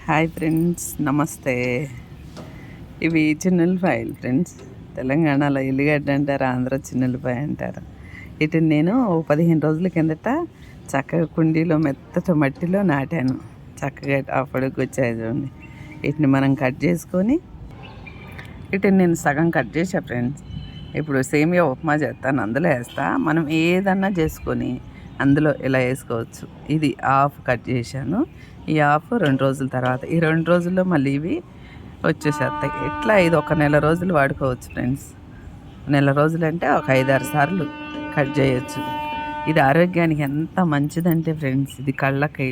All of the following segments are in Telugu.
హాయ్ ఫ్రెండ్స్, నమస్తే. ఇవి చిన్నులపాయలు ఫ్రెండ్స్. తెలంగాణలో ఎల్లిగడ్డ అంటారు, ఆంధ్ర చిన్నులపాయ అంటారు. వీటిని నేను 15 రోజుల కిందట చక్కగా కుండీలో మెత్తటి మట్టిలో నాటాను. చక్కగా అప్పటికి వచ్చాయి చూడండి. వీటిని మనం కట్ చేసుకొని వీటిని నేను సగం కట్ చేసా ఫ్రెండ్స్. ఇప్పుడు సేమియా ఉప్మా చేస్తాను, అందులో వేస్తా. మనం ఏదన్నా చేసుకొని అందులో ఇలా వేసుకోవచ్చు. ఇది హాఫ్ కట్ చేశాను. ఈ హాఫ్ 2 రోజుల తర్వాత, ఈ 2 రోజుల్లో మళ్ళీ ఇవి వచ్చేసేస్తాయి. ఇట్లా ఇది ఒక నెల రోజులు వాడుకోవచ్చు ఫ్రెండ్స్. నెల రోజులు అంటే ఒక 5-6 సార్లు కట్ చేయొచ్చు. ఇది ఆరోగ్యానికి ఎంత మంచిదంటే ఫ్రెండ్స్, ఇది కళ్ళకి,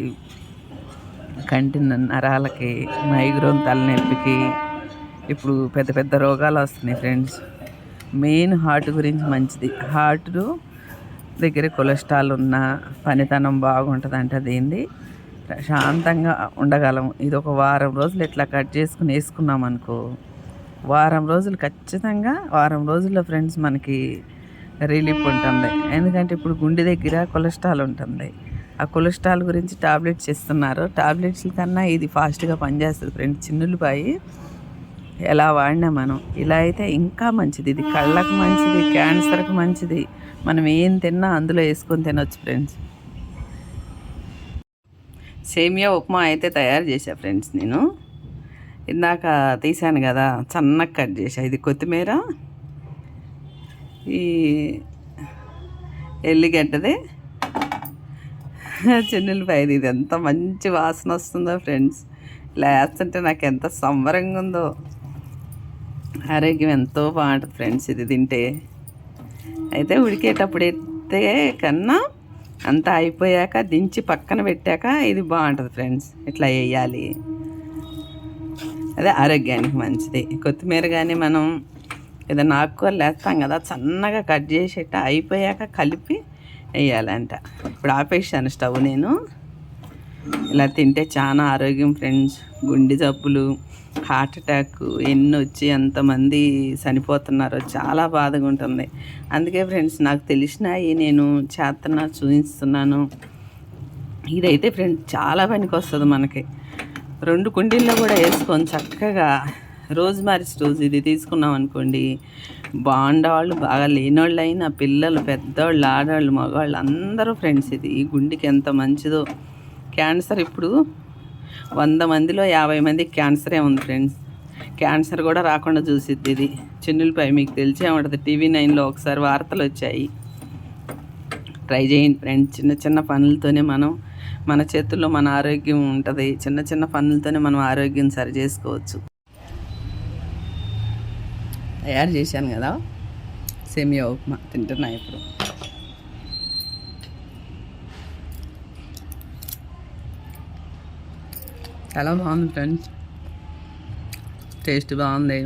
కంటి నరాలకి, మైగ్రేన్ తలనొప్పికి, ఇప్పుడు పెద్ద పెద్ద రోగాలు వస్తున్నాయి ఫ్రెండ్స్. మెయిన్ హార్ట్ గురించి మంచిది. హార్ట్ దగ్గర కొలెస్ట్రాల్ ఉన్న పనితనం బాగుంటుంది అంటే దీన్ని ప్రశాంతంగా ఉండగలము. ఇది ఒక వారం రోజులు ఇట్లా కట్ చేసుకుని వేసుకున్నాం అనుకో, వారం రోజులు ఖచ్చితంగా, వారం రోజుల్లో ఫ్రెండ్స్ మనకి రిలీఫ్ ఉంటుంది. ఎందుకంటే ఇప్పుడు గుండె దగ్గర కొలెస్ట్రాల్ ఉంటుంది. ఆ కొలెస్ట్రాల్ గురించి టాబ్లెట్స్ ఇస్తున్నారు. టాబ్లెట్స్ కన్నా ఇది ఫాస్ట్గా పనిచేస్తుంది ఫ్రెండ్స్. చిన్నులపాయి ఎలా వాడినా మనం ఇలా అయితే ఇంకా మంచిది. ఇది కళ్ళకు మంచిది, క్యాన్సర్కి మంచిది. మనం ఏం తిన్నా అందులో వేసుకొని తినొచ్చు ఫ్రెండ్స్. సేమియా ఉప్మా అయితే తయారు చేశా ఫ్రెండ్స్. నేను ఇందాక తీసాను కదా, సన్నగా కట్ చేసా. ఇది కొత్తిమీర, ఈ ఎల్లిగడ్డది, చిన్నులపాయది. ఇది ఎంత మంచి వాసన వస్తుందో ఫ్రెండ్స్. ఇలా వేస్తుంటే నాకు ఎంత సంబరంగా ఉందో. ఆరోగ్యం ఎంతో బాగుంటుంది ఫ్రెండ్స్ ఇది తింటే. అయితే ఉడికేటప్పుడు ఎత్తే కన్నా అంతా అయిపోయాక దించి పక్కన పెట్టాక ఇది బాగుంటుంది ఫ్రెండ్స్. ఇట్లా వేయాలి, అదే ఆరోగ్యానికి మంచిది. కొత్తిమీర కానీ మనం ఏదైనా ఆకుకూరలు వేస్తాం కదా, సన్నగా కట్ చేసేట అయిపోయాక కలిపి వేయాలంట. ఇప్పుడు ఆపేసాను స్టవ్ నేను. ఇలా తింటే చాలా ఆరోగ్యం ఫ్రెండ్స్. గుండె జబ్బులు, హార్ట్ అటాక్ ఎన్ని వచ్చి ఎంతమంది చనిపోతున్నారో, చాలా బాధగా ఉంటుంది. అందుకే ఫ్రెండ్స్ నాకు తెలిసినవి నేను చేస్తున్నా, చూపిస్తున్నాను. ఇదైతే ఫ్రెండ్స్ చాలా పనికి వస్తుంది మనకి. 2 కుండీల్లో కూడా వేసుకొని చక్కగా రోజు ఇది తీసుకున్నాం అనుకోండి, బాగుండేవాళ్ళు, బాగా లేనివాళ్ళు అయినా, పిల్లలు, పెద్దవాళ్ళు, ఆడవాళ్ళు, మగవాళ్ళు అందరూ ఫ్రెండ్స్ ఇది ఈ గుండెకి ఎంత మంచిదో. క్యాన్సర్ ఇప్పుడు 100 మందిలో 50 మందికి క్యాన్సరే ఉంది ఫ్రెండ్స్. క్యాన్సర్ కూడా రాకుండా చూసిద్ది ఇది చిన్నులపాయ. మీకు తెలిసే ఉంటుంది, TV9లో ఒకసారి వార్తలు వచ్చాయి. ట్రై చేయండి ఫ్రెండ్స్. చిన్న చిన్న పనులతోనే మన చేతుల్లో మన ఆరోగ్యం ఉంటుంది. చిన్న చిన్న పనులతోనే మనం ఆరోగ్యం సరి చేసుకోవచ్చు. తయారు చేశాను కదా సేమియా ఉప్మా, తింటున్నా ఇప్పుడు. చాలా బాగుంది ఫ్రెండ్స్, టేస్ట్ బాగుంది.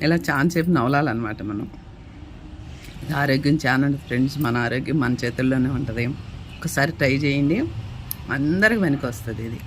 ఇలా చాలాసేపు నవలాలన్నమాట మనం. ఆరోగ్యం చాలా ఉంటుంది ఫ్రెండ్స్. మన ఆరోగ్యం మన చేతుల్లోనే ఉంటుంది. ఒకసారి ట్రై చేయండి, అందరికి పనికి వస్తుంది ఇది.